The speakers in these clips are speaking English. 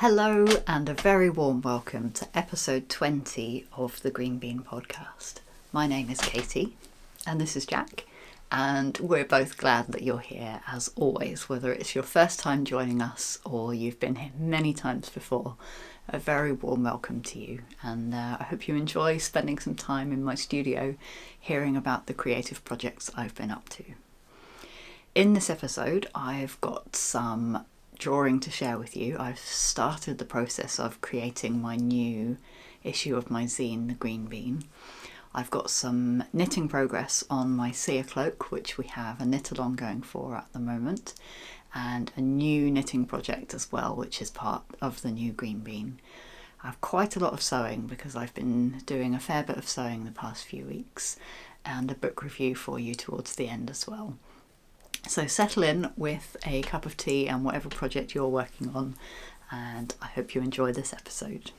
Hello and a very warm welcome to episode 20 of the Green Bean podcast. My name is Katie and this is Jack, and we're both glad that you're here as always, whether it's your first time joining us or you've been here many times before. A very warm welcome to you, and I hope you enjoy spending some time in my studio hearing about the creative projects I've been up to. In this episode I've got some drawing to share with you. I've started the process of creating my new issue of my zine, The Green Bean. I've got some knitting progress on my Seer cloak, which we have a knit along going for at the moment, and a new knitting project as well, which is part of the new Green Bean. I have quite a lot of sewing because I've been doing a fair bit of sewing the past few weeks, and a book review for you towards the end as well. So settle in with a cup of tea and whatever project you're working on, and I hope you enjoy this episode.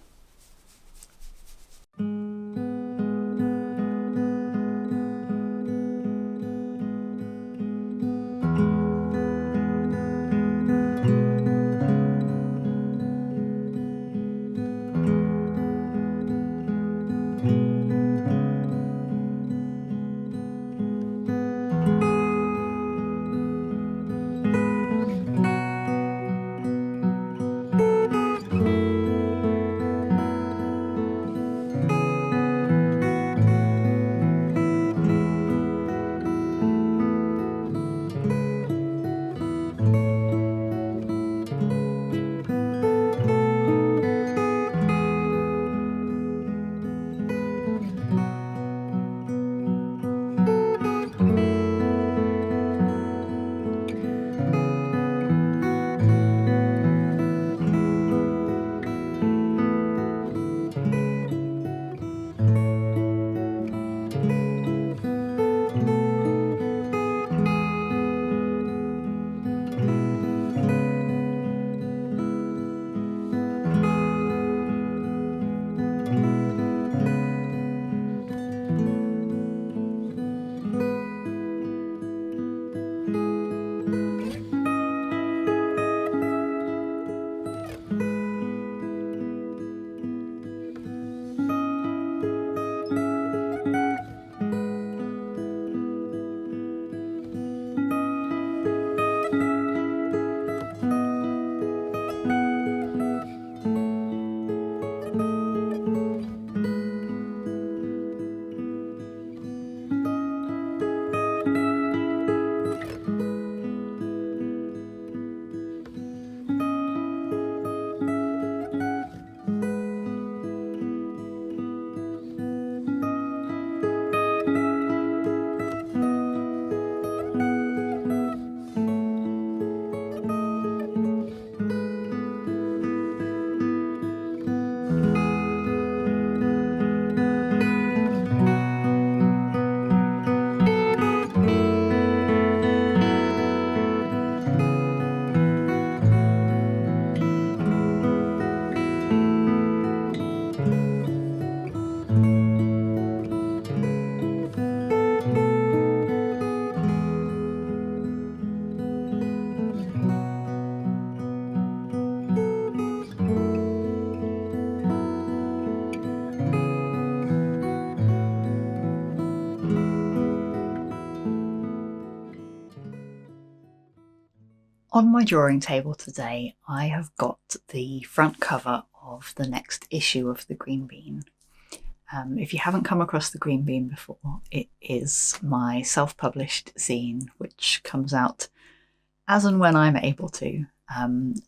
On my drawing table today, I have got the front cover of the next issue of the Green Bean. If you haven't come across the Green Bean before, it is my self-published zine, which comes out as and when I'm able to.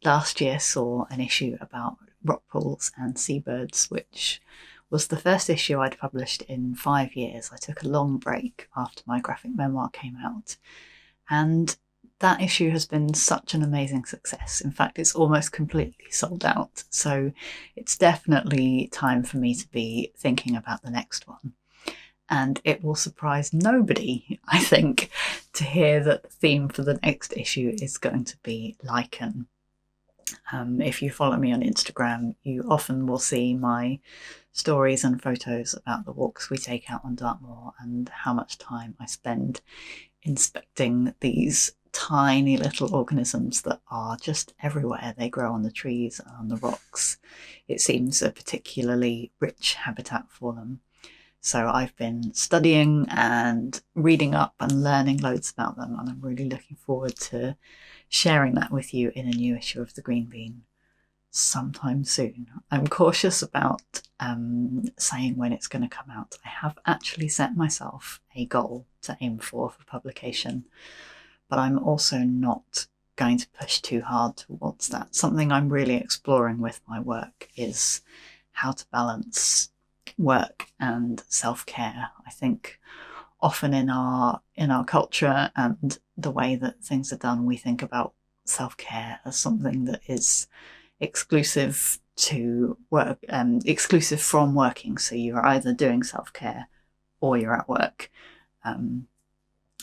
Last year saw an issue about rock pools and seabirds, which was the first issue I'd published in 5 years. I took a long break after my graphic memoir came out, and that issue has been such an amazing success. In fact, it's almost completely sold out. So it's definitely time for me to be thinking about the next one. And it will surprise nobody, I think, to hear that the theme for the next issue is going to be Lichen. If you follow me on Instagram, you often will see my stories and photos about the walks we take out on Dartmoor and how much time I spend inspecting these tiny little organisms that are just everywhere. They grow on the trees and on the rocks. It seems a particularly rich habitat for them. So I've been studying and reading up and learning loads about them, and I'm really looking forward to sharing that with you in a new issue of The Green Bean sometime soon. I'm cautious about saying when it's going to come out. I have actually set myself a goal to aim for publication, but I'm also not going to push too hard towards that. Something I'm really exploring with my work is how to balance work and self-care. I think often in our culture and the way that things are done, we think about self-care as something that is exclusive to work, exclusive from working. So you're either doing self-care or you're at work, and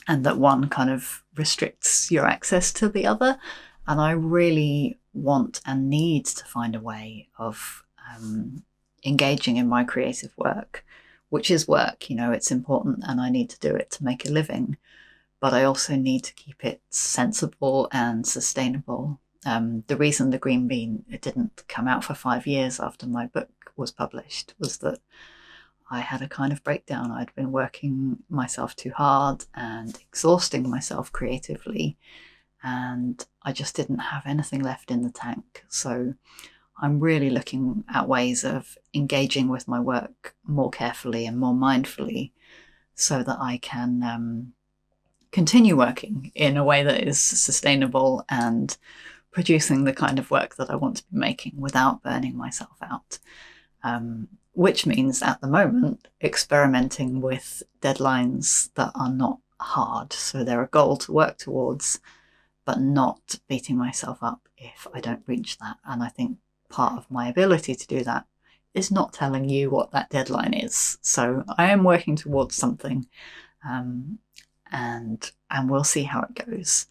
that one kind of restricts your access to the other. And I really want and need to find a way of engaging in my creative work, which is work. It's important and I need to do it to make a living, but I also need to keep it sensible and sustainable. The reason The Green Bean didn't come out for 5 years after my book was published was that I had a kind of breakdown. I'd been working myself too hard and exhausting myself creatively, and I just didn't have anything left in the tank. So I'm really looking at ways of engaging with my work more carefully and more mindfully so that I can continue working in a way that is sustainable and producing the kind of work that I want to be making without burning myself out. Which means at the moment experimenting with deadlines that are not hard. So they're a goal to work towards, but not beating myself up if I don't reach that. And I think part of my ability to do that is not telling you what that deadline is. So I am working towards something, and we'll see how it goes.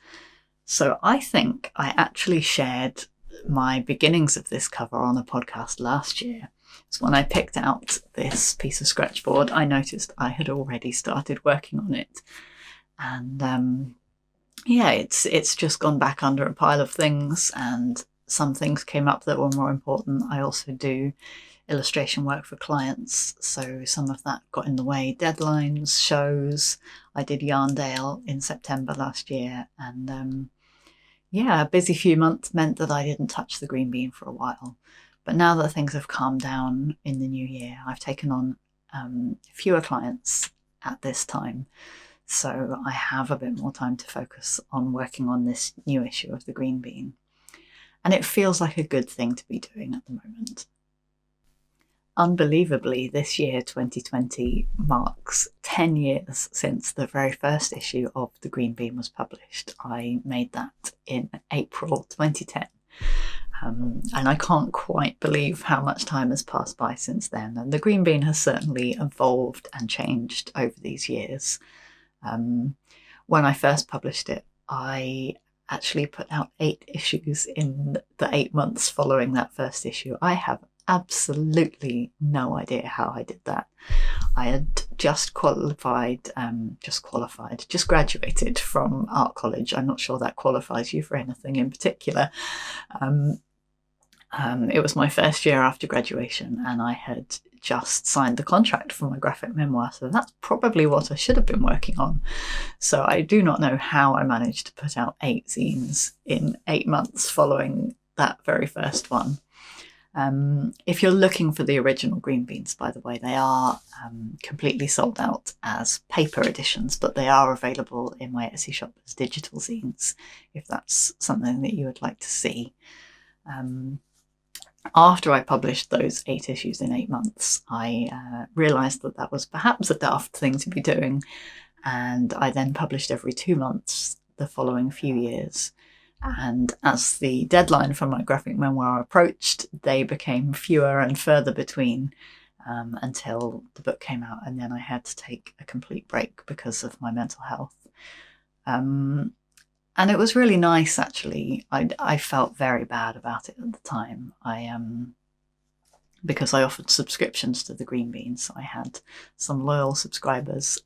So I think I actually shared my beginnings of this cover on a podcast last year. So when I picked out this piece of scratchboard, I noticed I had already started working on it. And it's just gone back under a pile of things, and some things came up that were more important. I also do illustration work for clients, so some of that got in the way. Deadlines, shows. I did Yarndale in September last year, and a busy few months meant that I didn't touch The Green Bean for a while. But now that things have calmed down in the new year, I've taken on fewer clients at this time. So I have a bit more time to focus on working on this new issue of The Green Bean. And it feels like a good thing to be doing at the moment. Unbelievably, this year, 2020, marks 10 years since the very first issue of The Green Bean was published. I made that in April 2010. And I can't quite believe how much time has passed by since then. And The Green Bean has certainly evolved and changed over these years. When I first published it, I actually put out 8 issues in the 8 months following that first issue. I have absolutely no idea how I did that. I had just graduated from art college. I'm not sure that qualifies you for anything in particular. It was my first year after graduation, and I had just signed the contract for my graphic memoir, so that's probably what I should have been working on. So I do not know how I managed to put out 8 zines in 8 months following that very first one. If you're looking for the original Green Beans, by the way, they are completely sold out as paper editions, but they are available in my Etsy shop as digital zines, if that's something that you would like to see. After I published those 8 issues in 8 months, I realised that that was perhaps a daft thing to be doing, and I then published every 2 months the following few years. And as the deadline for my graphic memoir approached, they became fewer and further between until the book came out, and then I had to take a complete break because of my mental health. And it was really nice, actually. I felt very bad about it at the time. because I offered subscriptions to the Green Bean. So I had some loyal subscribers.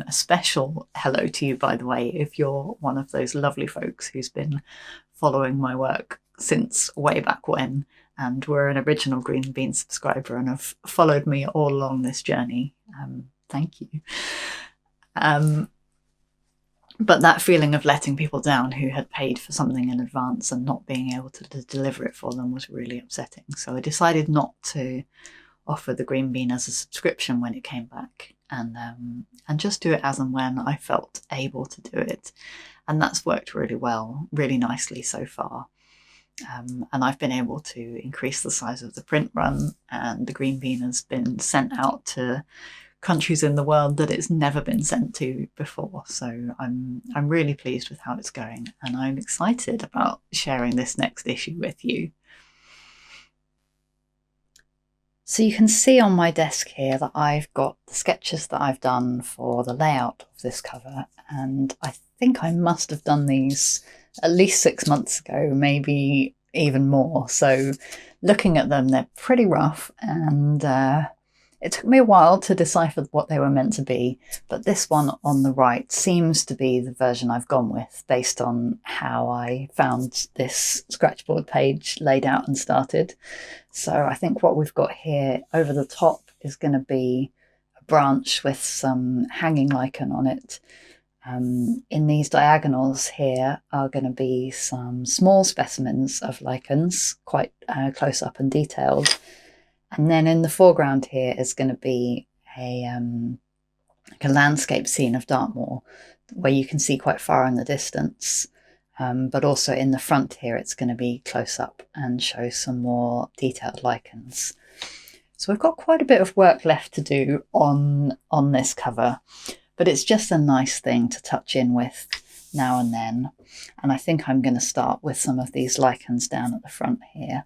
A special hello to you, by the way, if you're one of those lovely folks who's been following my work since way back when and were an original Green Bean subscriber and have followed me all along this journey. Thank you. But that feeling of letting people down who had paid for something in advance and not being able to deliver it for them was really upsetting. So I decided not to offer the Green Bean as a subscription when it came back, and just do it as and when I felt able to do it. And that's worked really well, really nicely so far. And I've been able to increase the size of the print run, and the Green Bean has been sent out to countries in the world that it's never been sent to before. So I'm really pleased with how it's going, and I'm excited about sharing this next issue with you. So you can see on my desk here that I've got the sketches that I've done for the layout of this cover, and I think I must have done these at least 6 months ago, maybe even more. So looking at them, they're pretty rough, and it took me a while to decipher what they were meant to be, but this one on the right seems to be the version I've gone with based on how I found this scratchboard page laid out and started. So I think what we've got here over the top is going to be a branch with some hanging lichen on it. In these diagonals here are going to be some small specimens of lichens, quite close up and detailed. And then in the foreground here is going to be a landscape scene of Dartmoor, where you can see quite far in the distance. But also in the front here, it's going to be close up and show some more detailed lichens. So we've got quite a bit of work left to do on this cover, but it's just a nice thing to touch in with now and then. And I think I'm going to start with some of these lichens down at the front here.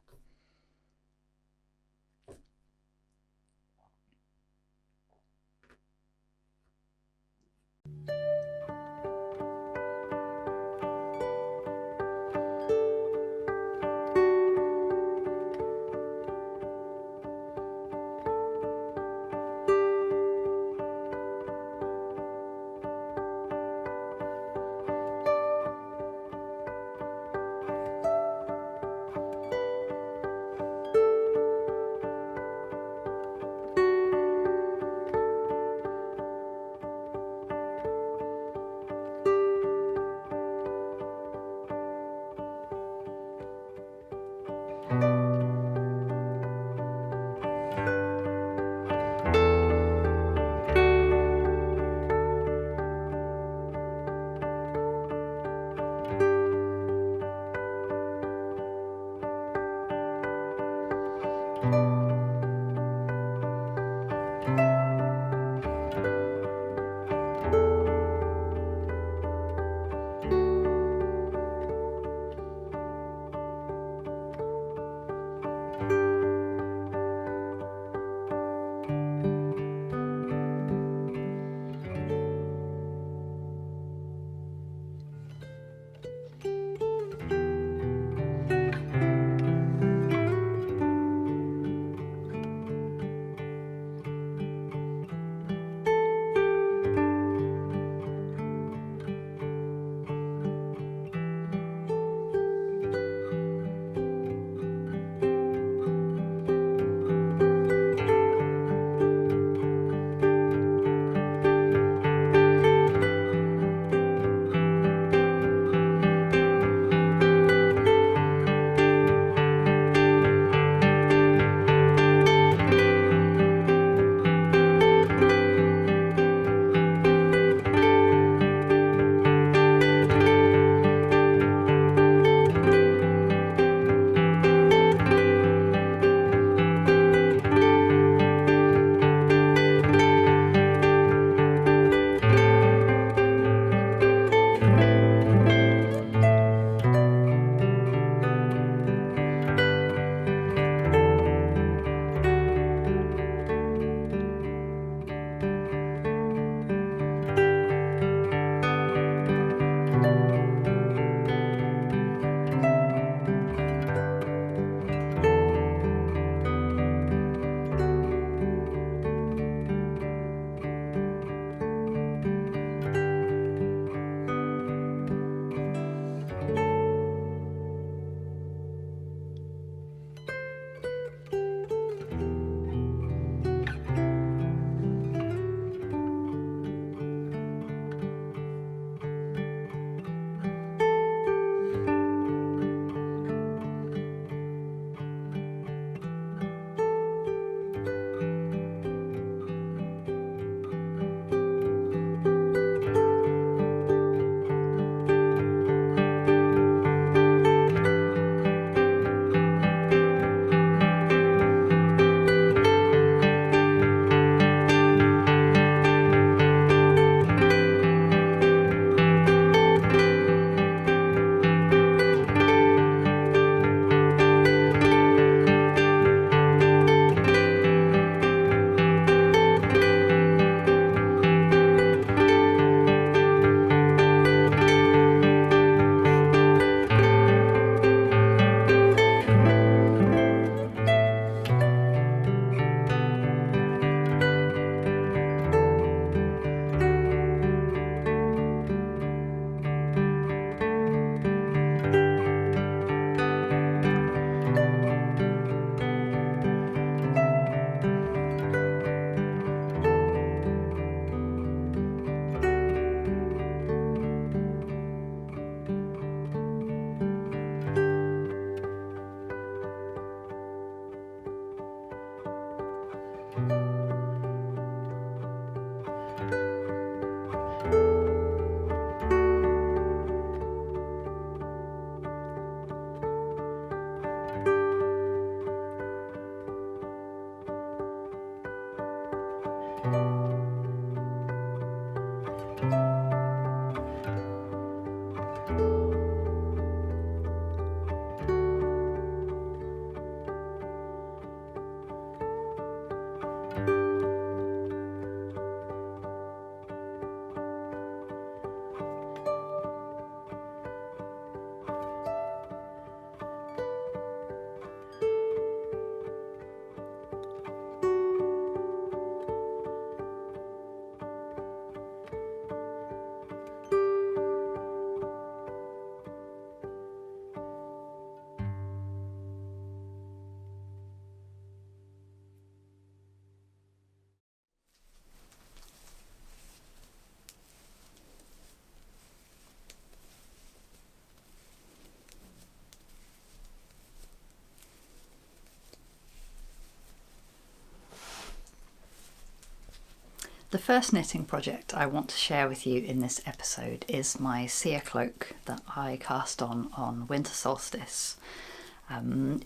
The first knitting project I want to share with you in this episode is my Seer cloak that I cast on winter solstice.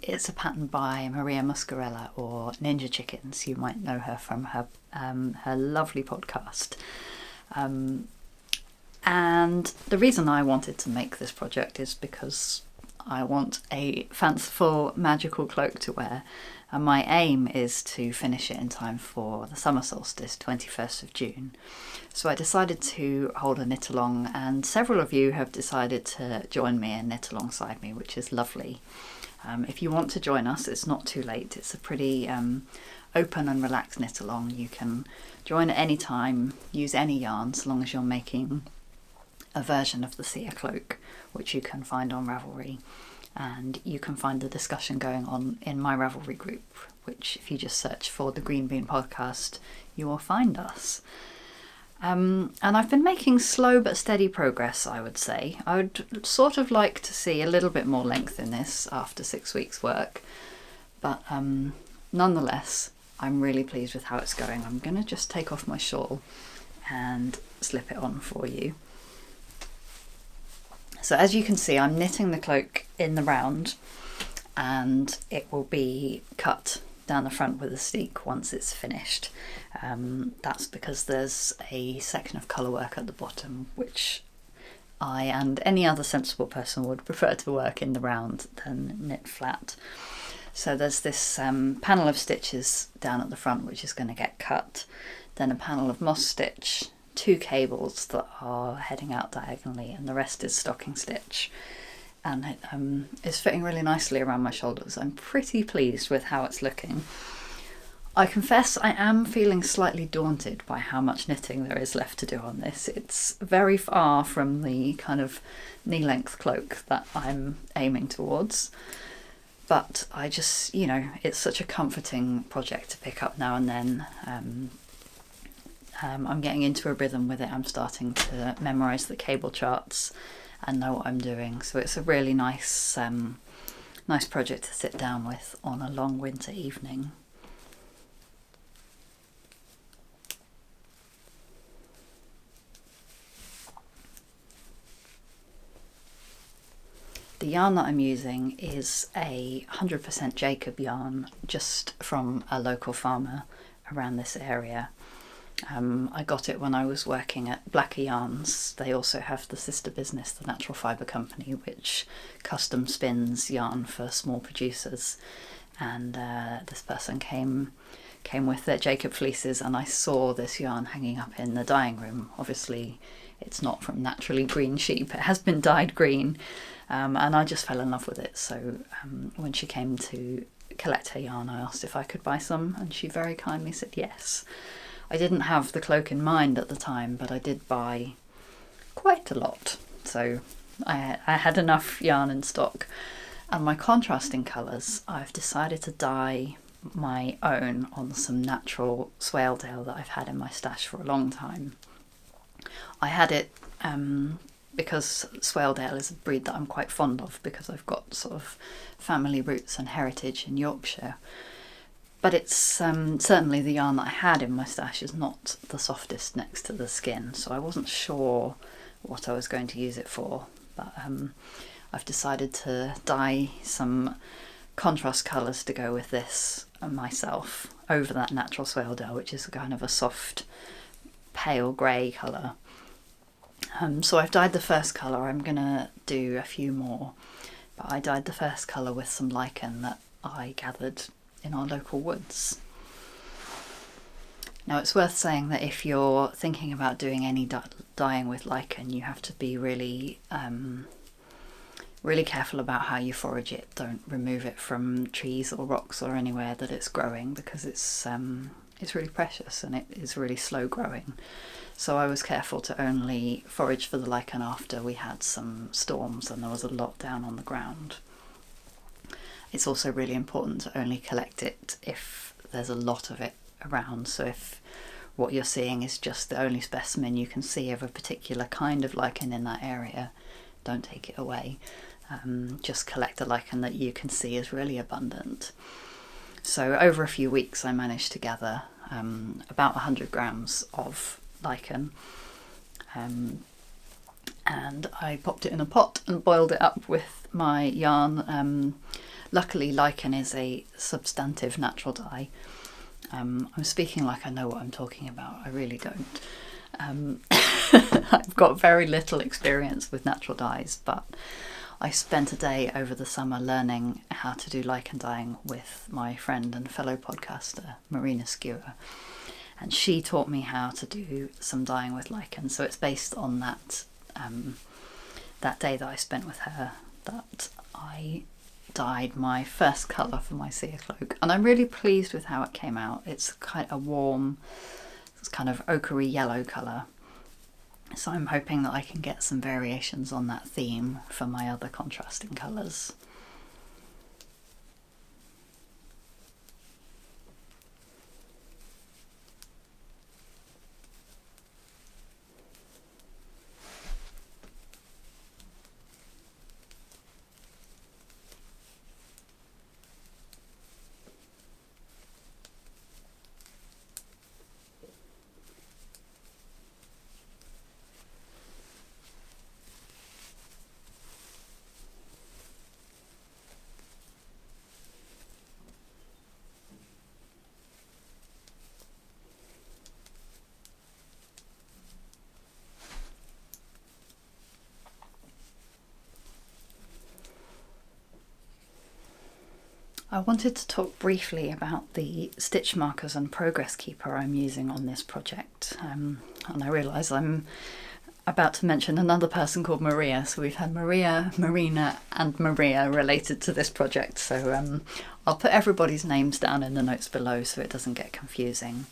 It's a pattern by Maria Muscarella, or Ninja Chickens. You might know her from her lovely podcast. And the reason I wanted to make this project is because I want a fanciful magical cloak to wear, and my aim is to finish it in time for the summer solstice, 21st of June. So I decided to hold a knit along, and several of you have decided to join me and knit alongside me, which is lovely. If you want to join us, it's not too late. It's a pretty open and relaxed knit along. You can join at any time, use any yarn, so long as you're making a version of the Seer cloak, which you can find on Ravelry. And you can find the discussion going on in my Ravelry group, which if you just search for the Green Bean Podcast, you will find us. And I've been making slow but steady progress, I would say. I would sort of like to see a little bit more length in this after 6 weeks' work, but nonetheless, I'm really pleased with how it's going. I'm going to just take off my shawl and slip it on for you. So as you can see, I'm knitting the cloak in the round, and it will be cut down the front with a steek once it's finished. That's because there's a section of colour work at the bottom, which I and any other sensible person would prefer to work in the round than knit flat. So there's this panel of stitches down at the front which is going to get cut, then a panel of moss stitch, 2 cables that are heading out diagonally, and the rest is stocking stitch, and it is fitting really nicely around my shoulders. I'm pretty pleased with how it's looking. I confess I am feeling slightly daunted by how much knitting there is left to do on this. It's very far from the kind of knee-length cloak that I'm aiming towards, but I just, it's such a comforting project to pick up now and then. I'm getting into a rhythm with it. I'm starting to memorise the cable charts and know what I'm doing. So it's a really nice project to sit down with on a long winter evening. The yarn that I'm using is a 100% Jacob yarn, just from a local farmer around this area. I got it when I was working at Blacker Yarns. They also have the sister business, the Natural Fibre Company, which custom spins yarn for small producers. And this person came with their Jacob fleeces, and I saw this yarn hanging up in the dyeing room. Obviously, it's not from naturally green sheep. It has been dyed green, and I just fell in love with it. So when she came to collect her yarn, I asked if I could buy some, and she very kindly said yes. I didn't have the cloak in mind at the time, but I did buy quite a lot. So I had enough yarn in stock. And my contrasting colours, I've decided to dye my own on some natural Swaledale that I've had in my stash for a long time. I had it because Swaledale is a breed that I'm quite fond of, because I've got sort of family roots and heritage in Yorkshire. But it's certainly the yarn that I had in my stash is not the softest next to the skin, so I wasn't sure what I was going to use it for. But I've decided to dye some contrast colours to go with this myself over that natural Swaledale, which is kind of a soft pale grey colour. So I've dyed the first colour. I'm going to do a few more, but I dyed the first colour with some lichen that I gathered in our local woods. Now it's worth saying that if you're thinking about doing any dyeing with lichen, you have to be really really careful about how you forage it. Don't remove it from trees or rocks or anywhere that it's growing, because it's really precious and it is really slow growing. So I was careful to only forage for the lichen after we had some storms and there was a lot down on the ground. It's also really important to only collect it if there's a lot of it around. So if what you're seeing is just the only specimen you can see of a particular kind of lichen in that area, don't take it away. Just collect the lichen that you can see is really abundant. So over a few weeks I managed to gather about 100 grams of lichen, and I popped it in a pot and boiled it up with my yarn. Luckily lichen is a substantive natural dye. I'm speaking like I know what I'm talking about. I really don't. I've got very little experience with natural dyes, but I spent a day over the summer learning how to do lichen dyeing with my friend and fellow podcaster Marina Skua, and she taught me how to do some dyeing with lichen. So it's based on that day that I spent with her that I dyed my first colour for my Seer cloak, and I'm really pleased with how it came out. It's quite a warm, it's kind of ochre yellow colour, so I'm hoping that I can get some variations on that theme for my other contrasting colours. I wanted to talk briefly about the stitch markers and progress keeper I'm using on this project, and I realise I'm about to mention another person called Maria, so we've had Maria, Marina and Maria related to this project, so I'll put everybody's names down in the notes below so it doesn't get confusing.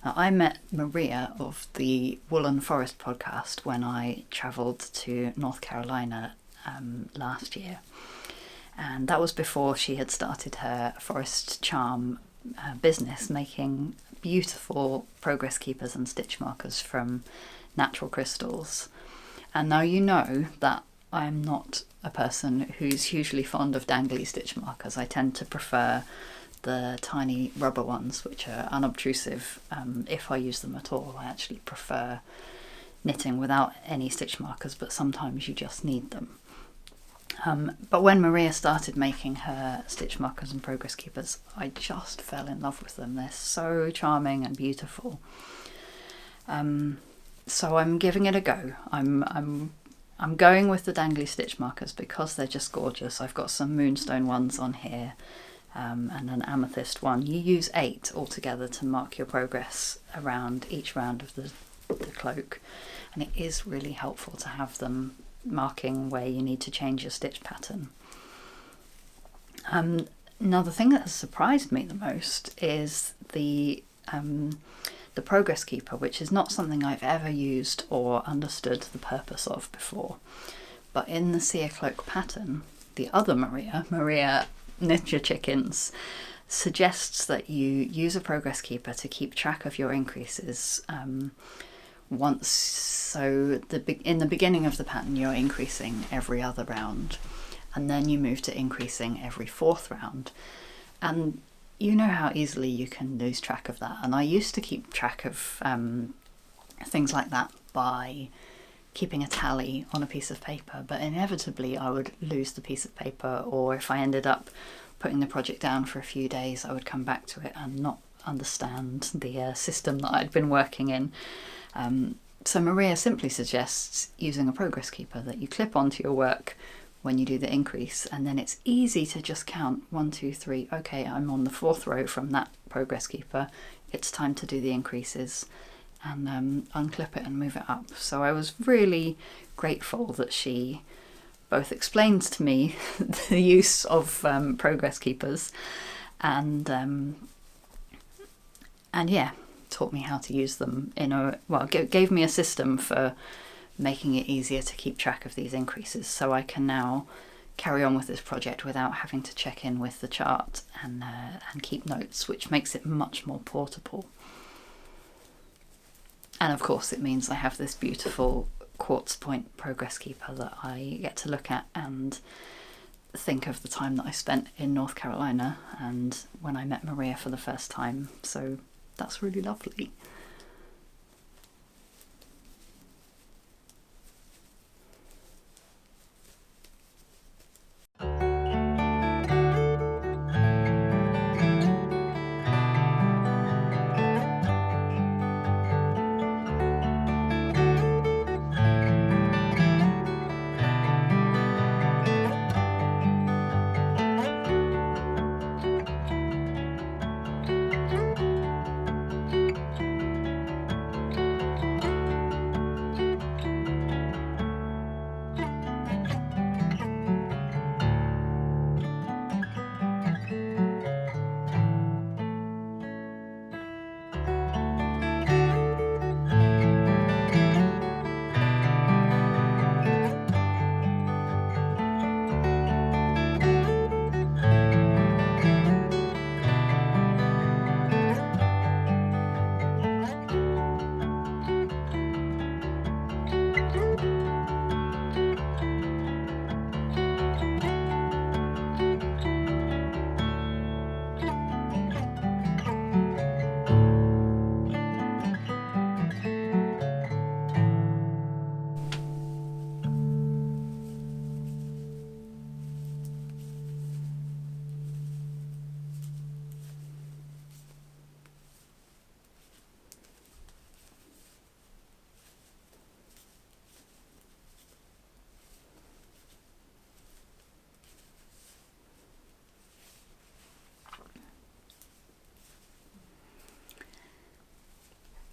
I met Maria of the Woolen Forest podcast when I travelled to North Carolina last year. And that was before she had started her Forest Charm business, making beautiful progress keepers and stitch markers from natural crystals. And now you know that I'm not a person who's hugely fond of dangly stitch markers. I tend to prefer the tiny rubber ones, which are unobtrusive. If I use them at all, I actually prefer knitting without any stitch markers, but sometimes you just need them. But when Maria started making her stitch markers and progress keepers, I just fell in love with them. They're so charming and beautiful. So I'm giving it a go. I'm going with the dangly stitch markers because they're just gorgeous. I've got some moonstone ones on here, and an amethyst one. You use 8 altogether to mark your progress around each round of the cloak, and it is really helpful to have them marking where you need to change your stitch pattern. Now the thing that has surprised me the most is the progress keeper, which is not something I've ever used or understood the purpose of before. But in the Seer cloak pattern, the other Maria Ninja Chickens, suggests that you use a progress keeper to keep track of your increases once. So in the beginning of the pattern you're increasing every other round, and then you move to increasing every 4th round. And you know how easily you can lose track of that. And I used to keep track of things like that by keeping a tally on a piece of paper, but inevitably I would lose the piece of paper, or if I ended up putting the project down for a few days, I would come back to it and not understand the system that I'd been working in. So Maria simply suggests using a progress keeper that you clip onto your work when you do the increase, and then it's easy to just count 1, 2, 3. Okay, I'm on the 4th row from that progress keeper. It's time to do the increases, and unclip it and move it up. So I was really grateful that she both explained to me the use of progress keepers and yeah, taught me how to use them gave me a system for making it easier to keep track of these increases, so I can now carry on with this project without having to check in with the chart and keep notes, which makes it much more portable. And of course it means I have this beautiful quartz point progress keeper that I get to look at and think of the time that I spent in North Carolina and when I met Maria for the first time, so that's really lovely.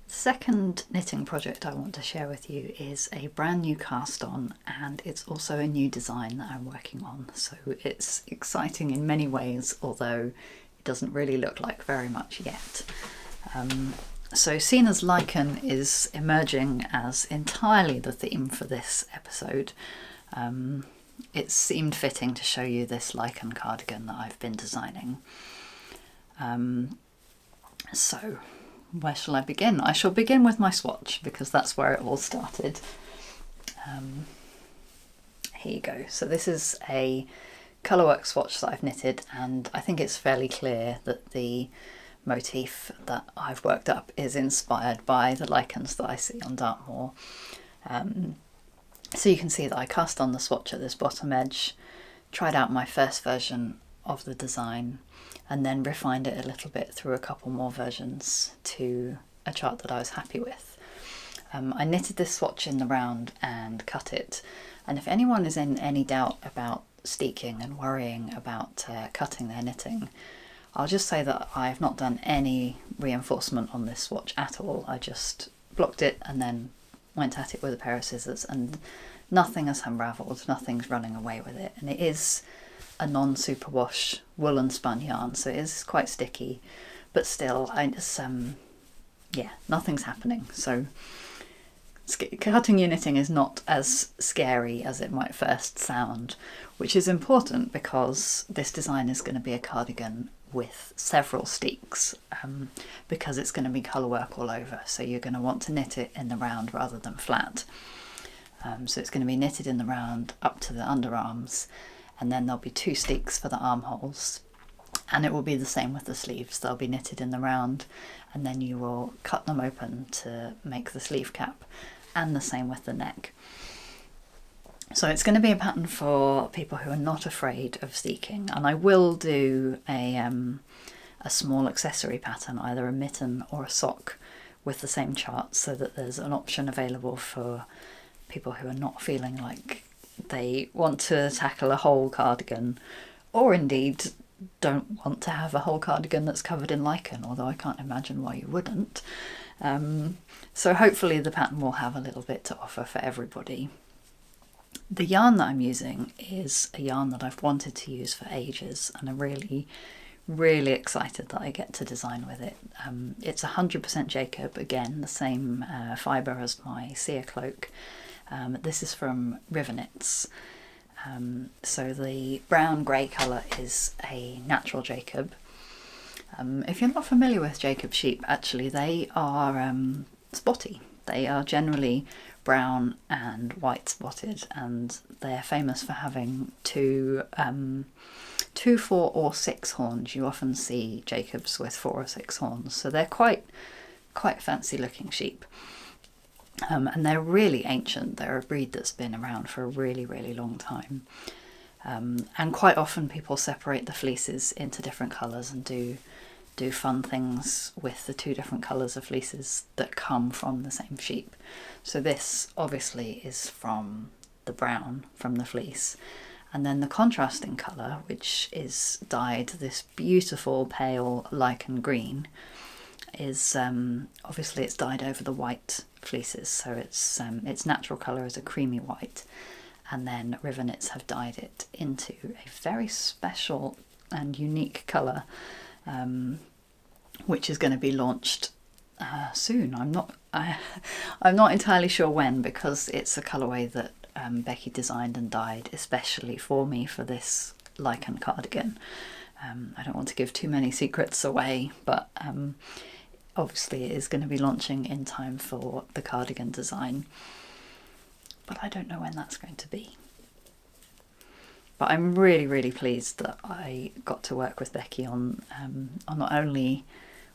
Second knitting project I want to share with you is a brand new cast on, and it's also a new design that I'm working on, so it's exciting in many ways, although it doesn't really look like very much yet. So Seen as Lichen is emerging as entirely the theme for this episode. It seemed fitting to show you this Lichen cardigan that I've been designing. So where shall I begin? I shall begin with my swatch because that's where it all started. Here you go. So this is a colourwork swatch that I've knitted, and I think it's fairly clear that the motif that I've worked up is inspired by the lichens that I see on Dartmoor. So you can see that I cast on the swatch at this bottom edge, tried out my first version of the design, and then refined it a little bit through a couple more versions to a chart that I was happy with. I knitted this swatch in the round and cut it, and if anyone is in any doubt about steeking and worrying about cutting their knitting, I'll just say that I've not done any reinforcement on this swatch at all. I just blocked it and then went at it with a pair of scissors, and nothing has unravelled, nothing's running away with it, and it is a non-superwash woolen spun yarn, so it is quite sticky, but still, nothing's happening. So cutting your knitting is not as scary as it might first sound, which is important because this design is going to be a cardigan with several steeks, because it's going to be colourwork all over, so you're going to want to knit it in the round rather than flat. So it's going to be knitted in the round up to the underarms, and then there'll be 2 steeks for the armholes, And it will be the same with the sleeves. They'll be knitted in the round, and then you will cut them open to make the sleeve cap, and the same with the neck. So it's going to be a pattern for people who are not afraid of seeking, and I will do a small accessory pattern, either a mitten or a sock with the same chart, so that there's an option available for people who are not feeling like they want to tackle a whole cardigan, or indeed don't want to have a whole cardigan that's covered in lichen, although I can't imagine why you wouldn't. So hopefully the pattern will have a little bit to offer for everybody. The yarn that I'm using is a yarn that I've wanted to use for ages, and I'm really, really excited that I get to design with it. It's 100% Jacob, again the same fibre as my Seer cloak. This is from River Knits. So the brown grey colour is a natural Jacob. If you're not familiar with Jacob sheep, actually they are spotty. They are generally brown and white spotted, and they're famous for having two, 4 or 6 horns. You often see Jacobs with 4 or 6 horns, so they're quite fancy looking sheep. And they're really ancient. They're a breed that's been around for a really, really long time. And quite often people separate the fleeces into different colours and do fun things with the 2 different colours of fleeces that come from the same sheep. So this obviously is from the brown from the fleece. And then the contrasting colour, which is dyed this beautiful pale lichen green, is obviously it's dyed over the white fleeces, so its natural colour is a creamy white, and then River Knits have dyed it into a very special and unique colour, which is going to be launched soon. I'm not entirely sure when, because it's a colourway that Becky designed and dyed especially for me for this lichen cardigan. I don't want to give too many secrets away, but obviously it is going to be launching in time for the cardigan design, but I don't know when that's going to be. But I'm really, really pleased that I got to work with Becky on not only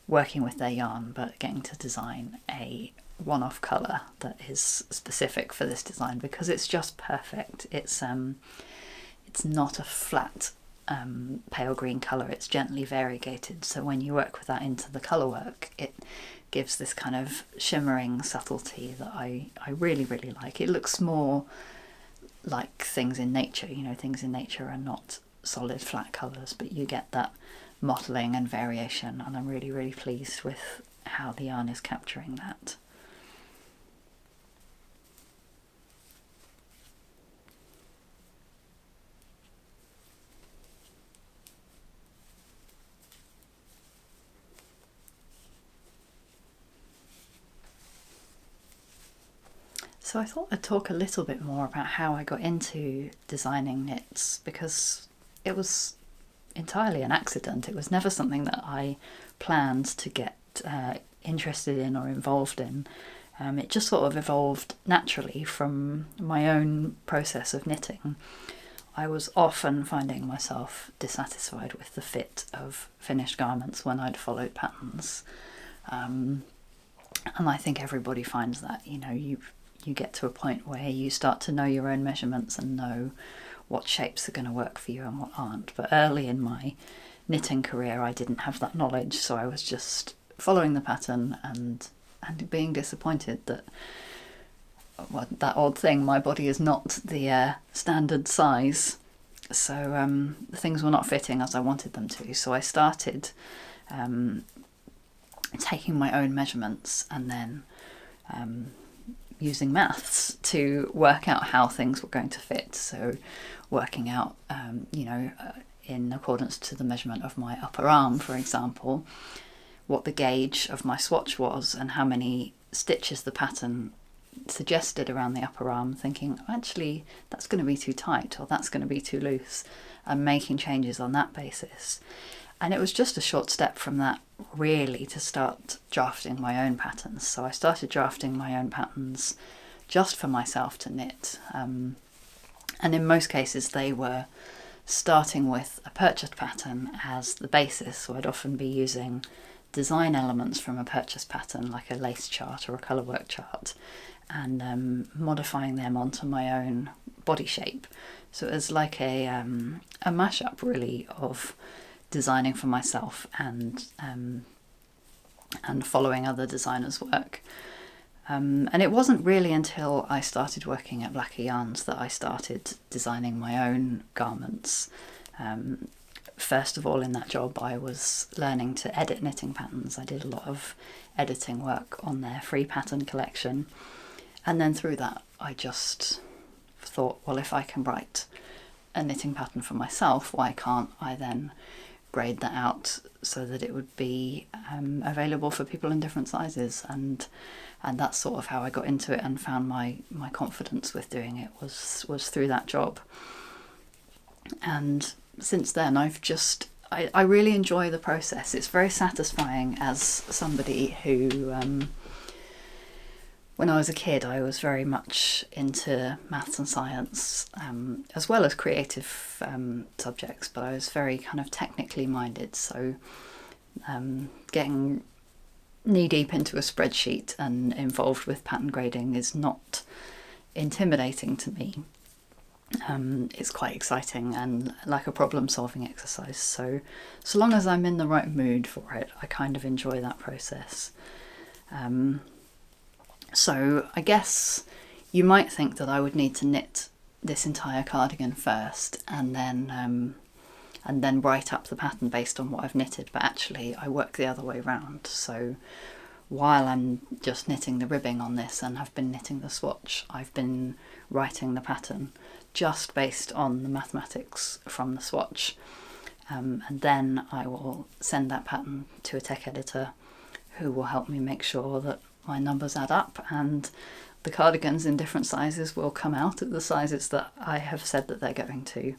working with their yarn, but getting to design a one-off colour that is specific for this design, because it's just perfect. It's not a flat pale green colour, it's gently variegated, so when you work with that into the colour work, it gives this kind of shimmering subtlety that I really, really like. It looks more like things in nature. You know, things in nature are not solid flat colours, but you get that mottling and variation, and I'm really, really pleased with how the yarn is capturing that. So I thought I'd talk a little bit more about how I got into designing knits, because it was entirely an accident. It was never something that I planned to get interested in or involved in. It just sort of evolved naturally from my own process of knitting. I was often finding myself dissatisfied with the fit of finished garments when I'd followed patterns. And I think everybody finds that, you know, you get to a point where you start to know your own measurements and know what shapes are going to work for you and what aren't. But early in my knitting career, I didn't have that knowledge, so I was just following the pattern and being disappointed that, well, that odd thing, my body is not the standard size, so things were not fitting as I wanted them to. So I started taking my own measurements and then using maths to work out how things were going to fit. So working out, in accordance to the measurement of my upper arm, for example, what the gauge of my swatch was and how many stitches the pattern suggested around the upper arm, thinking, actually, that's going to be too tight or that's going to be too loose, and making changes on that basis. And it was just a short step from that, really, to start drafting my own patterns. So I started drafting my own patterns just for myself to knit. And in most cases, they were starting with a purchased pattern as the basis. So I'd often be using design elements from a purchased pattern, like a lace chart or a colourwork chart, and modifying them onto my own body shape. So it was like a mashup, really, of designing for myself and following other designers' work. And it wasn't really until I started working at Blacker Yarns that I started designing my own garments. First of all, in that job, I was learning to edit knitting patterns. I did a lot of editing work on their free pattern collection. And then through that, I just thought, well, if I can write a knitting pattern for myself, why can't I then grade that out so that it would be available for people in different sizes? And that's sort of how I got into it and found my confidence with doing it was through that job. And since then, I really enjoy the process. It's very satisfying as somebody who, when I was a kid, I was very much into maths and science, as well as creative subjects, but I was very kind of technically minded. So getting knee-deep into a spreadsheet and involved with pattern grading is not intimidating to me. It's quite exciting and like a problem-solving exercise. So long as I'm in the right mood for it, I kind of enjoy that process. So I guess you might think that I would need to knit this entire cardigan first and then write up the pattern based on what I've knitted, but actually I work the other way around. So while I'm just knitting the ribbing on this and have been knitting the swatch, I've been writing the pattern just based on the mathematics from the swatch. And then I will send that pattern to a tech editor who will help me make sure that my numbers add up and the cardigans in different sizes will come out at the sizes that I have said that they're going to.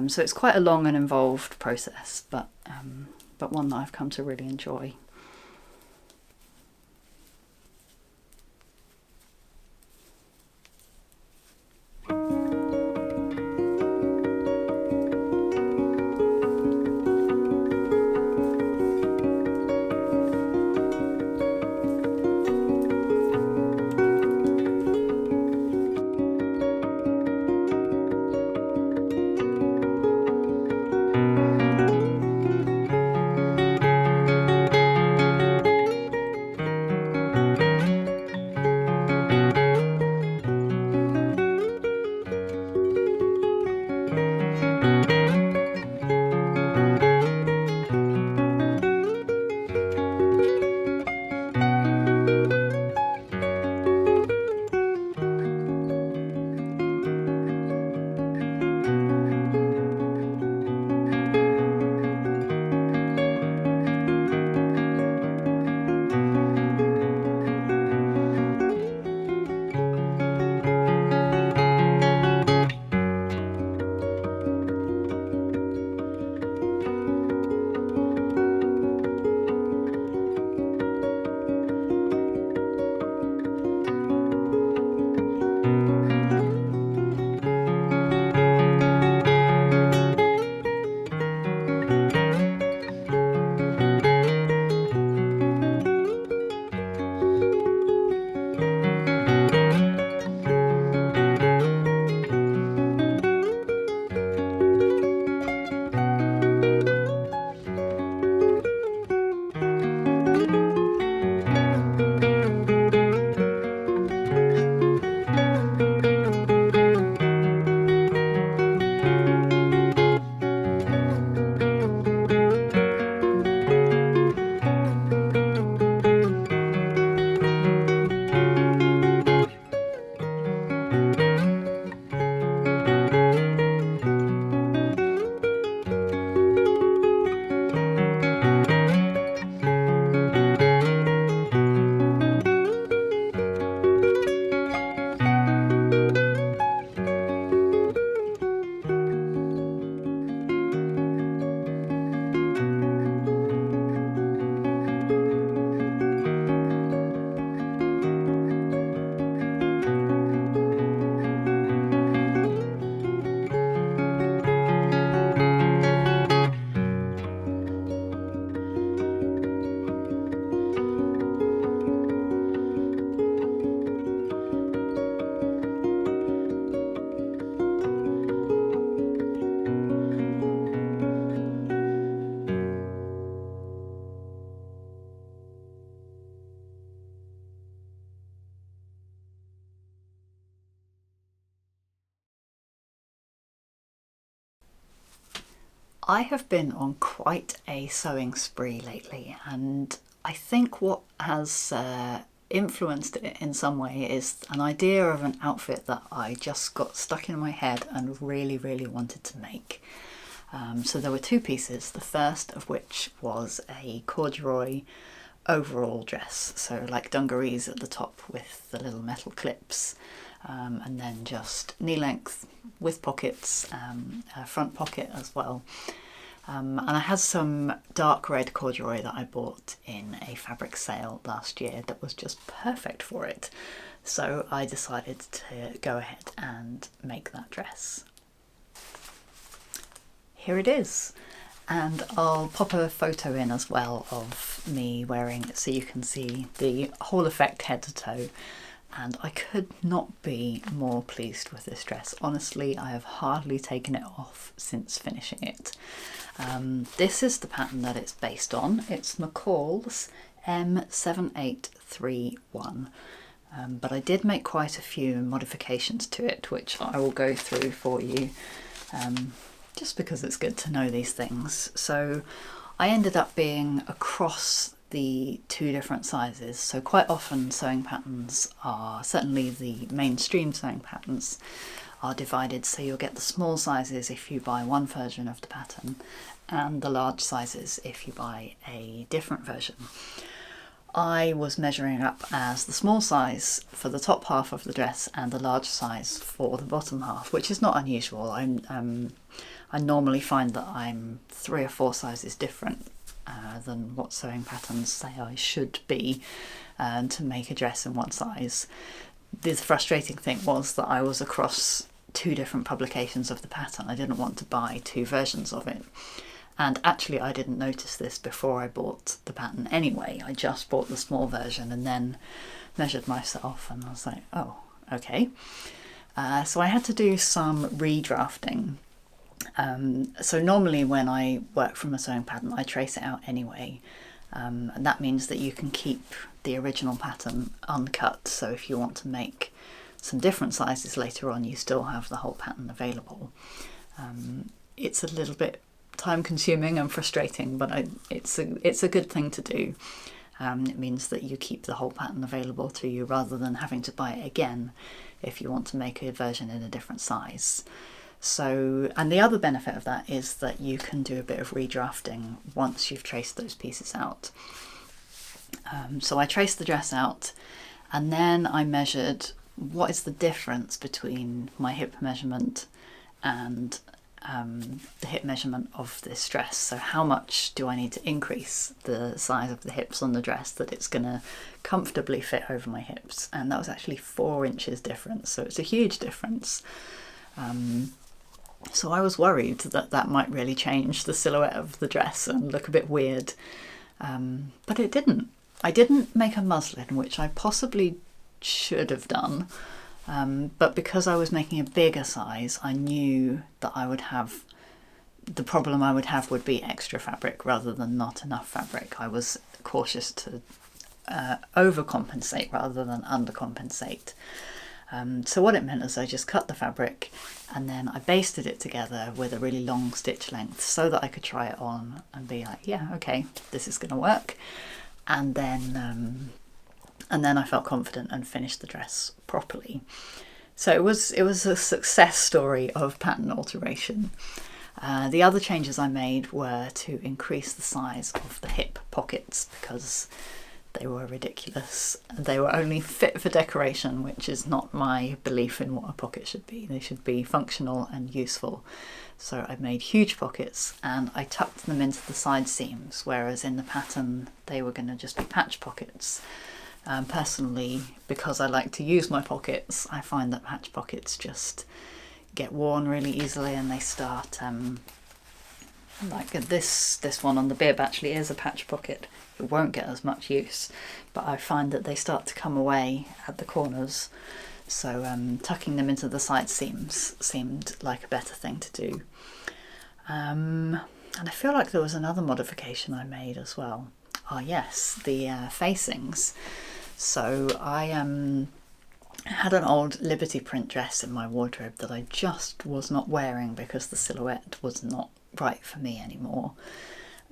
So it's quite a long and involved process, but one that I've come to really enjoy. I have been on quite a sewing spree lately, and I think what has influenced it in some way is an idea of an outfit that I just got stuck in my head and really, really wanted to make. So there were two pieces, the first of which was a corduroy overall dress, so like dungarees at the top with the little metal clips, and then just knee length with pockets, a front pocket as well. And I had some dark red corduroy that I bought in a fabric sale last year that was just perfect for it. So I decided to go ahead and make that dress. Here it is. And I'll pop a photo in as well of me wearing it so you can see the whole effect head to toe. And I could not be more pleased with this dress. Honestly, I have hardly taken it off since finishing it. This is the pattern that it's based on. It's McCall's M7831. But I did make quite a few modifications to it, which I will go through for you, just because it's good to know these things. So I ended up being across the two different sizes. So quite often sewing patterns are, certainly the mainstream sewing patterns, are divided so you'll get the small sizes if you buy one version of the pattern and the large sizes if you buy a different version. I was measuring up as the small size for the top half of the dress and the large size for the bottom half, which is not unusual. I normally find that I'm 3 or 4 sizes different than what sewing patterns say I should be to make a dress in one size. The frustrating thing was that I was across 2 different publications of the pattern. I didn't want to buy 2 versions of it. And actually I didn't notice this before I bought the pattern anyway. I just bought the small version and then measured myself and I was like, oh, okay. So I had to do some redrafting. So normally when I work from a sewing pattern, I trace it out anyway. And that means that you can keep the original pattern uncut. So if you want to make some different sizes later on, you still have the whole pattern available. It's a little bit time consuming and frustrating, but it's a good thing to do. It means that you keep the whole pattern available to you rather than having to buy it again if you want to make a version in a different size. So, and the other benefit of that is that you can do a bit of redrafting once you've traced those pieces out. So I traced the dress out and then I measured what is the difference between my hip measurement and the hip measurement of this dress. So how much do I need to increase the size of the hips on the dress that it's going to comfortably fit over my hips? And that was actually 4 inches difference, so it's a huge difference. So I was worried that that might really change the silhouette of the dress and look a bit weird, but it didn't. I didn't make a muslin, which I possibly should have done, but because I was making a bigger size, I knew that the problem I would have would be extra fabric rather than not enough fabric. I was cautious to overcompensate rather than undercompensate. So what it meant is I just cut the fabric and then I basted it together with a really long stitch length so that I could try it on and be like, yeah, okay, this is going to work. And then I felt confident and finished the dress properly. So it was a success story of pattern alteration. The other changes I made were to increase the size of the hip pockets because they were ridiculous. They were only fit for decoration, which is not my belief in what a pocket should be. They should be functional and useful. So I made huge pockets and I tucked them into the side seams, whereas in the pattern they were going to just be patch pockets. Personally, because I like to use my pockets, I find that patch pockets just get worn really easily and they start like this one on the bib actually is a patch pocket. It won't get as much use, but I find that they start to come away at the corners. So tucking them into the side seams seemed like a better thing to do. And I feel like there was another modification I made as well. Oh yes, the facings. So I had an old Liberty print dress in my wardrobe that I just was not wearing because the silhouette was not right for me anymore.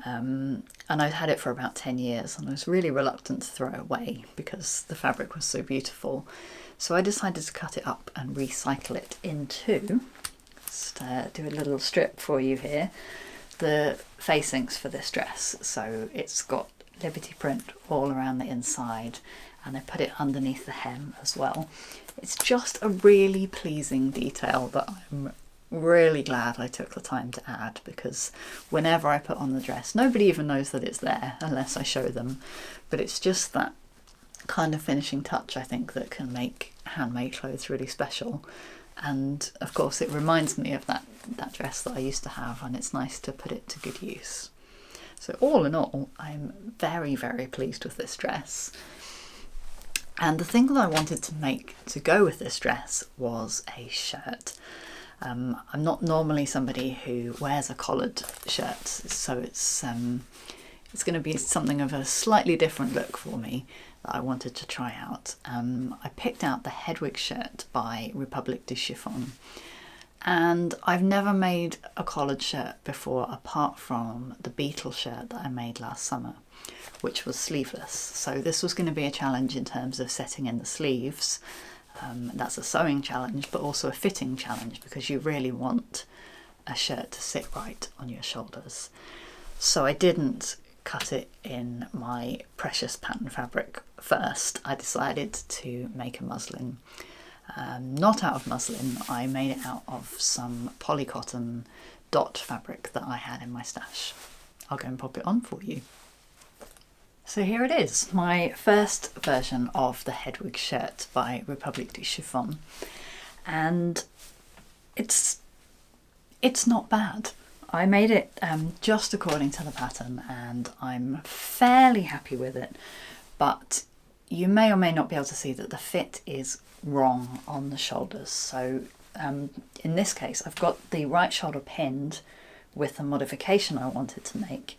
And I'd had it for about 10 years and I was really reluctant to throw it away because the fabric was so beautiful. So I decided to cut it up and recycle it into, just do a little strip for you here, the facings for this dress. So it's got Liberty print all around the inside, and I put it underneath the hem as well. It's just a really pleasing detail that I'm really glad I took the time to add, because whenever I put on the dress, nobody even knows that it's there unless I show them. But it's just that kind of finishing touch, I think, that can make handmade clothes really special. And of course it reminds me of that dress that I used to have, and it's nice to put it to good use. So all in all, I'm very, very pleased with this dress. And the thing that I wanted to make to go with this dress was a shirt. I'm not normally somebody who wears a collared shirt, so it's going to be something of a slightly different look for me that I wanted to try out. I picked out the Hedwig shirt by Republique du Chiffon, and I've never made a collared shirt before apart from the Beetle shirt that I made last summer, which was sleeveless. So this was going to be a challenge in terms of setting in the sleeves. That's a sewing challenge, but also a fitting challenge, because you really want a shirt to sit right on your shoulders. So I didn't cut it in my precious pattern fabric first. I decided to make a muslin. Not out of muslin, I made it out of some polycotton dot fabric that I had in my stash. I'll go and pop it on for you. So here it is, my first version of the Hedwig shirt by Republique du Chiffon, and it's not bad. I made it just according to the pattern, and I'm fairly happy with it, but you may or may not be able to see that the fit is wrong on the shoulders. So in this case, I've got the right shoulder pinned with the modification I wanted to make,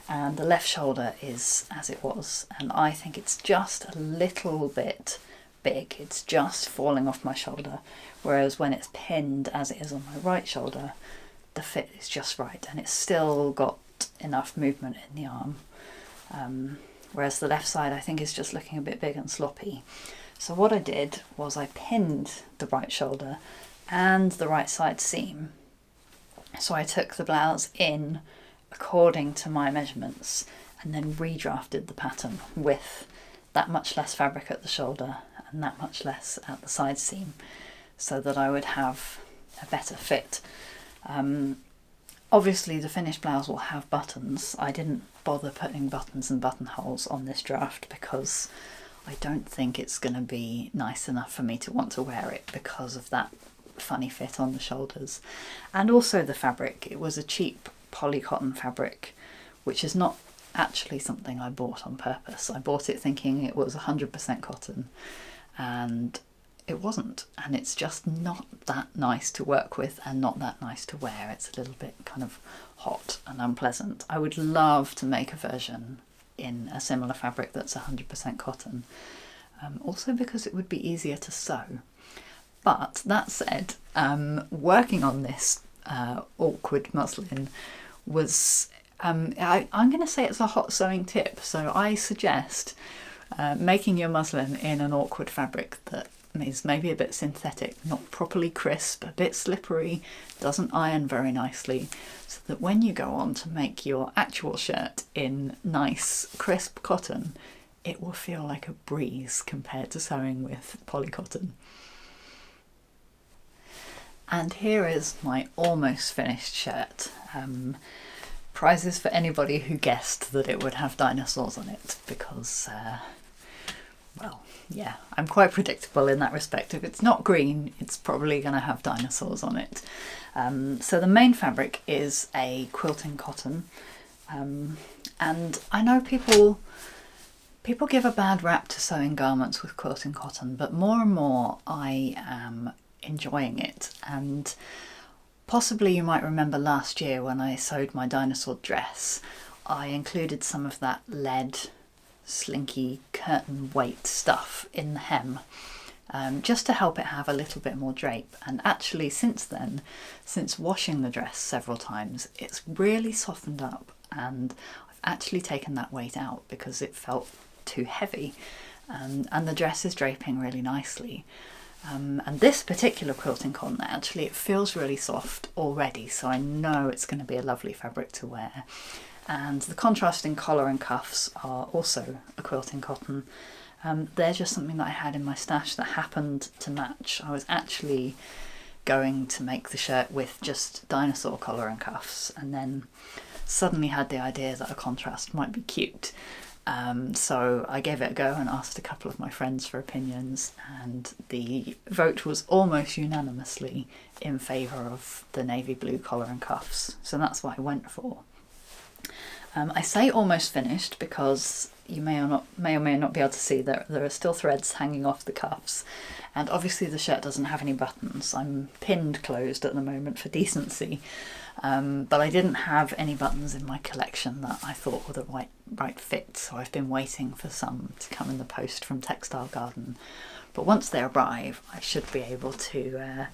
and the left shoulder is as it was, and I think it's just a little bit big. It's just falling off my shoulder, whereas when it's pinned as it is on my right shoulder, the fit is just right, and it's still got enough movement in the arm, whereas the left side I think is just looking a bit big and sloppy. So what I did was I pinned the right shoulder and the right side seam. So I took the blouse in according to my measurements and then redrafted the pattern with that much less fabric at the shoulder and that much less at the side seam, so that I would have a better fit. Obviously the finished blouse will have buttons. I didn't bother putting buttons and buttonholes on this draft because I don't think it's going to be nice enough for me to want to wear it because of that funny fit on the shoulders. And also the fabric, it was a cheap polycotton fabric, which is not actually something I bought on purpose. I bought it thinking it was 100% cotton, and it wasn't, and it's just not that nice to work with and not that nice to wear. It's a little bit kind of hot and unpleasant. I would love to make a version in a similar fabric that's 100% cotton, also because it would be easier to sew. But that said, working on this awkward muslin was, I'm going to say it's a hot sewing tip. So I suggest making your muslin in an awkward fabric that is maybe a bit synthetic, not properly crisp, a bit slippery, doesn't iron very nicely, so that when you go on to make your actual shirt in nice crisp cotton, it will feel like a breeze compared to sewing with polycotton. And here is my almost finished shirt. Prizes for anybody who guessed that it would have dinosaurs on it, because well, yeah, I'm quite predictable in that respect. If it's not green, it's probably going to have dinosaurs on it. So the main fabric is a quilting cotton, and I know people give a bad rap to sewing garments with quilting cotton, but more and more I am enjoying it. And possibly you might remember last year when I sewed my dinosaur dress, I included some of that lead slinky curtain weight stuff in the hem just to help it have a little bit more drape. And actually since then, since washing the dress several times, it's really softened up, and I've actually taken that weight out because it felt too heavy, and the dress is draping really nicely. And this particular quilting cotton, actually, it feels really soft already, so I know it's going to be a lovely fabric to wear. And the contrasting collar and cuffs are also a quilting cotton. They're just something that I had in my stash that happened to match. I was actually going to make the shirt with just dinosaur collar and cuffs, and then suddenly had the idea that a contrast might be cute. So I gave it a go and asked a couple of my friends for opinions, and the vote was almost unanimously in favour of the navy blue collar and cuffs. So that's what I went for. I say almost finished because you may or may not be able to see there are still threads hanging off the cuffs, and obviously the shirt doesn't have any buttons. I'm pinned closed at the moment for decency, but I didn't have any buttons in my collection that I thought were the right fit, so I've been waiting for some to come in the post from Textile Garden. But once they arrive, I should be able to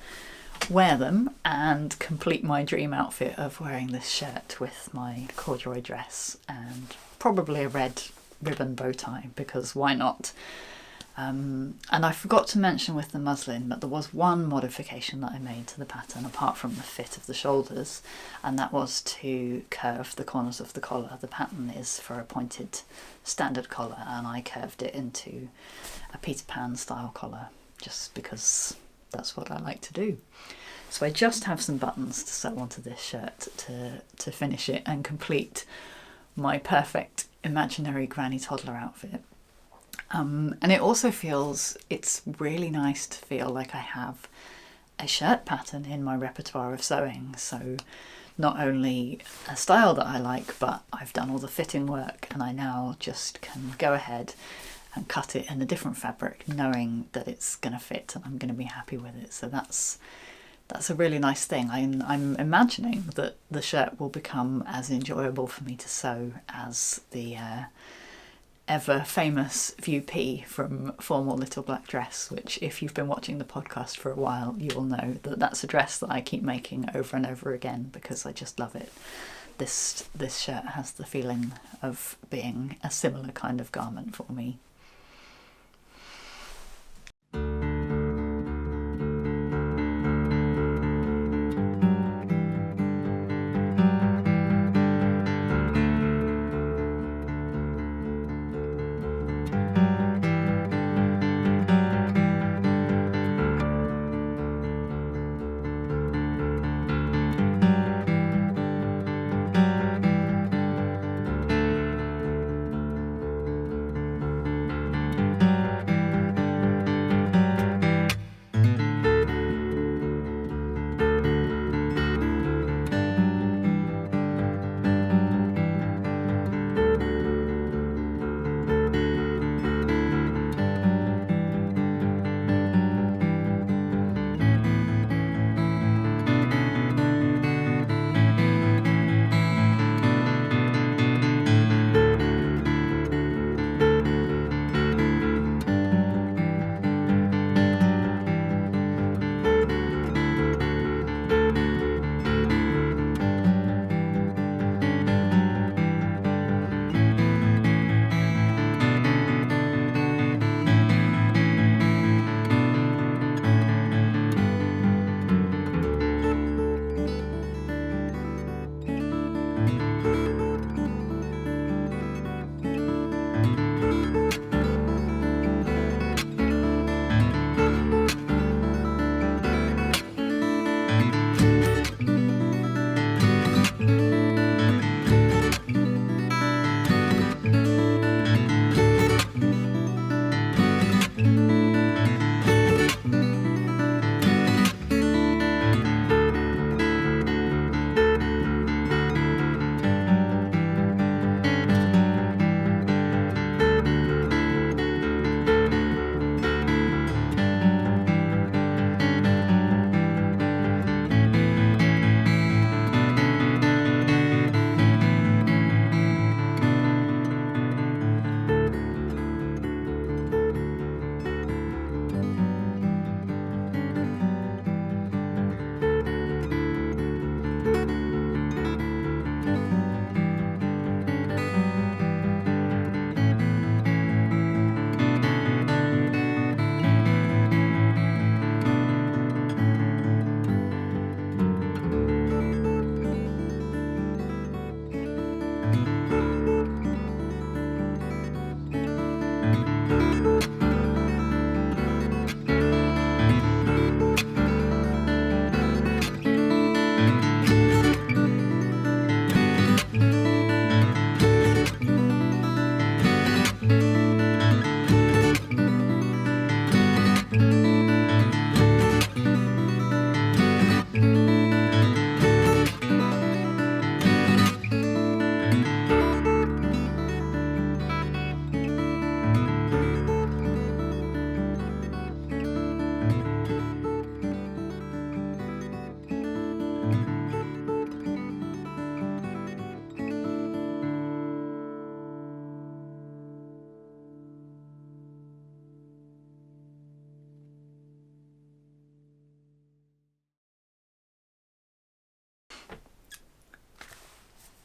wear them and complete my dream outfit of wearing this shirt with my corduroy dress and probably a red ribbon bow tie, because why not? And I forgot to mention with the muslin, but there was one modification that I made to the pattern apart from the fit of the shoulders, and that was to curve the corners of the collar. The pattern is for a pointed standard collar, and I curved it into a Peter Pan style collar just because that's what I like to do. So I just have some buttons to sew onto this shirt to finish it and complete my perfect imaginary granny toddler outfit. And it also feels, it's really nice to feel like I have a shirt pattern in my repertoire of sewing. So not only a style that I like, but I've done all the fitting work, and I now just can go ahead and cut it in a different fabric, knowing that it's going to fit and I'm going to be happy with it. So that's a really nice thing. I'm imagining that the shirt will become as enjoyable for me to sew as the ever famous View P from Formal Little Black Dress, which if you've been watching the podcast for a while, you will know that that's a dress that I keep making over and over again because I just love it. This shirt has the feeling of being a similar kind of garment for me.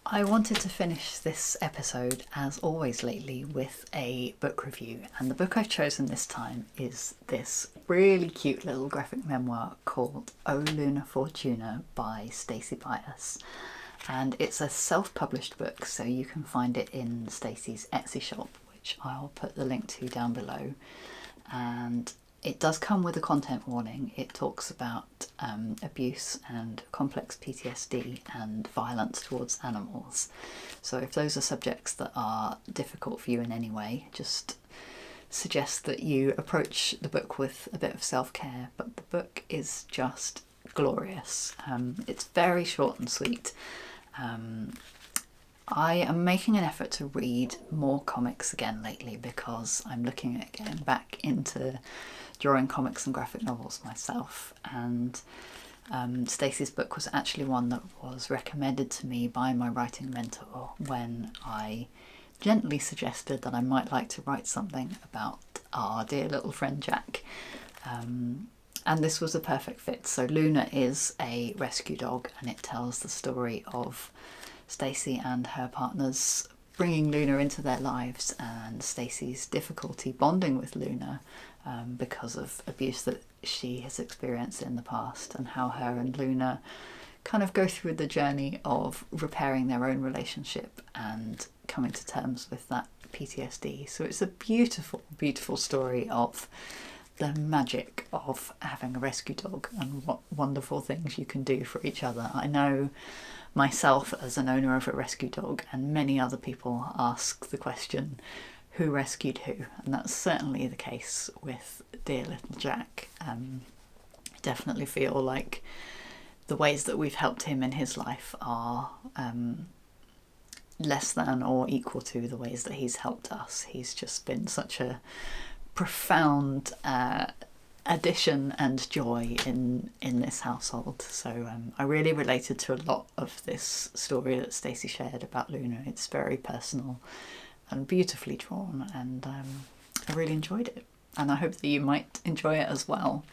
I wanted to finish this episode, as always lately, with a book review, and the book I've chosen this time is this really cute little graphic memoir called O Luna Fortuna by Stacey Bias. And it's a self-published book, so you can find it in Stacey's Etsy shop, which I'll put the link to down below. And it does come with a content warning. It talks about abuse and complex PTSD and violence towards animals. So if those are subjects that are difficult for you in any way, just suggest that you approach the book with a bit of self-care. But the book is just glorious. It's very short and sweet. I am making an effort to read more comics again lately because I'm looking at getting back into drawing comics and graphic novels myself, and Stacey's book was actually one that was recommended to me by my writing mentor when I gently suggested that I might like to write something about our dear little friend Jack. And this was a perfect fit. So Luna is a rescue dog, and it tells the story of Stacey and her partners bringing Luna into their lives, and Stacey's difficulty bonding with Luna because of abuse that she has experienced in the past, and how her and Luna kind of go through the journey of repairing their own relationship and coming to terms with that PTSD. So it's a beautiful, beautiful story of the magic of having a rescue dog and what wonderful things you can do for each other. I know myself as an owner of a rescue dog, and many other people ask the question, who rescued who? And that's certainly the case with dear little Jack. I definitely feel like the ways that we've helped him in his life are less than or equal to the ways that he's helped us. He's just been such a profound addition and joy in this household. So I really related to a lot of this story that Stacey shared about Luna. It's very personal and beautifully drawn, and I really enjoyed it, and I hope that you might enjoy it as well.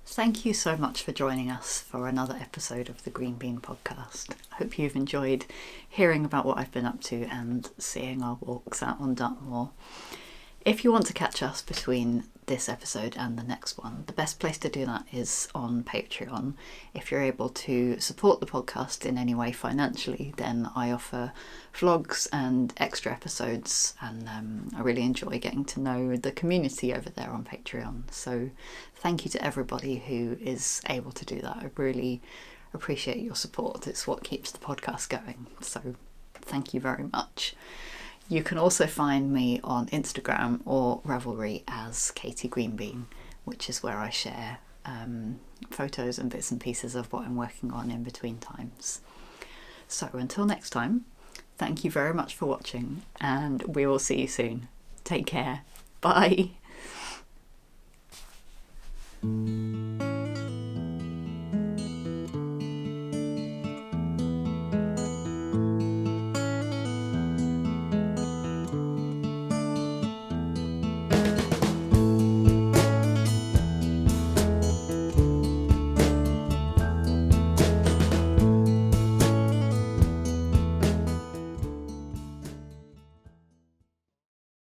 Thank you so much for joining us for another episode of the Green Bean podcast. I hope you've enjoyed hearing about what I've been up to and seeing our walks out on Dartmoor. If you want to catch us between this episode and the next one, the best place to do that is on Patreon. If you're able to support the podcast in any way financially, then I offer vlogs and extra episodes, and I really enjoy getting to know the community over there on Patreon. So thank you to everybody who is able to do that. I really appreciate your support. It's what keeps the podcast going. So thank you very much. You can also find me on Instagram or Ravelry as Katie Greenbean, which is where I share photos and bits and pieces of what I'm working on in between times. So until next time, thank you very much for watching, and we will see you soon. Take care. Bye.